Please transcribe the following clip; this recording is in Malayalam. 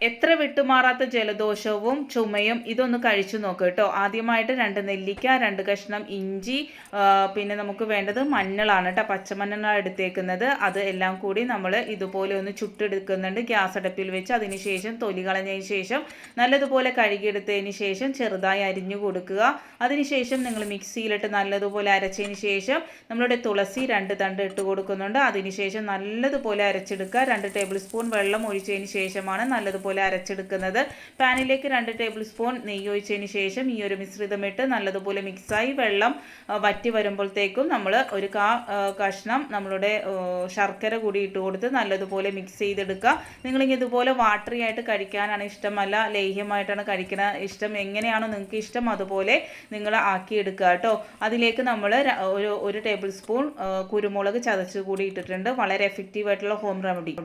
എത്ര വിട്ടുമാറാത്ത ജലദോഷവും ചുമയും ഇതൊന്ന് കഴിച്ചു നോക്കുക കേട്ടോ. ആദ്യമായിട്ട് 2 നെല്ലിക്ക, 2 കഷ്ണം ഇഞ്ചി, പിന്നെ നമുക്ക് വേണ്ടത് മഞ്ഞളാണ് കേട്ടോ. പച്ചമഞ്ഞളാണ് എടുത്തേക്കുന്നത്. അത് എല്ലാം കൂടി നമ്മൾ ഇതുപോലെ ഒന്ന് ചുട്ടെടുക്കുന്നുണ്ട് ഗ്യാസ് അടുപ്പിൽ വെച്ച്. അതിനുശേഷം തൊലി കളഞ്ഞതിന് ശേഷം നല്ലതുപോലെ കഴുകിയെടുത്തതിന് ശേഷം ചെറുതായി അരിഞ്ഞു കൊടുക്കുക. അതിനുശേഷം നിങ്ങൾ മിക്സിയിലിട്ട് നല്ലതുപോലെ അരച്ചതിന് ശേഷം നമ്മളുടെ തുളസി 2 തണ്ട് ഇട്ട് കൊടുക്കുന്നുണ്ട്. അതിനുശേഷം നല്ലതുപോലെ അരച്ചെടുക്കുക. 2 ടേബിൾ സ്പൂൺ വെള്ളം ഒഴിച്ചതിന് ശേഷമാണ് നല്ലതുപോലെ അരച്ചെടുക്കുന്നത്. പാനിലേക്ക് 2 ടേബിൾ സ്പൂൺ നെയ്യ് ഒഴിച്ചതിന് ശേഷം ഈ ഒരു മിശ്രിതം ഇട്ട് നല്ലതുപോലെ മിക്സായി വെള്ളം വറ്റി വരുമ്പോഴത്തേക്കും നമ്മൾ ഒരു കഷ്ണം നമ്മളുടെ ശർക്കര കൂടി ഇട്ട് കൊടുത്ത് നല്ലതുപോലെ മിക്സ് ചെയ്തെടുക്കുക. നിങ്ങളിങ്ങനെ ഇതുപോലെ വാട്ടറി ആയിട്ട് കഴിക്കാനാണ് ഇഷ്ടമല്ല ലേഹ്യമായിട്ടാണ് കഴിക്കുന്ന ഇഷ്ടം, എങ്ങനെയാണോ നിങ്ങൾക്ക് ഇഷ്ടം അതുപോലെ നിങ്ങൾ ആക്കിയെടുക്കുക കേട്ടോ. അതിലേക്ക് നമ്മൾ ഒരു ടേബിൾ സ്പൂൺ കുരുമുളക് ചതച്ച് കൂടി ഇട്ടിട്ടുണ്ട്. വളരെ എഫക്റ്റീവ് ആയിട്ടുള്ള ഹോം റെമഡി.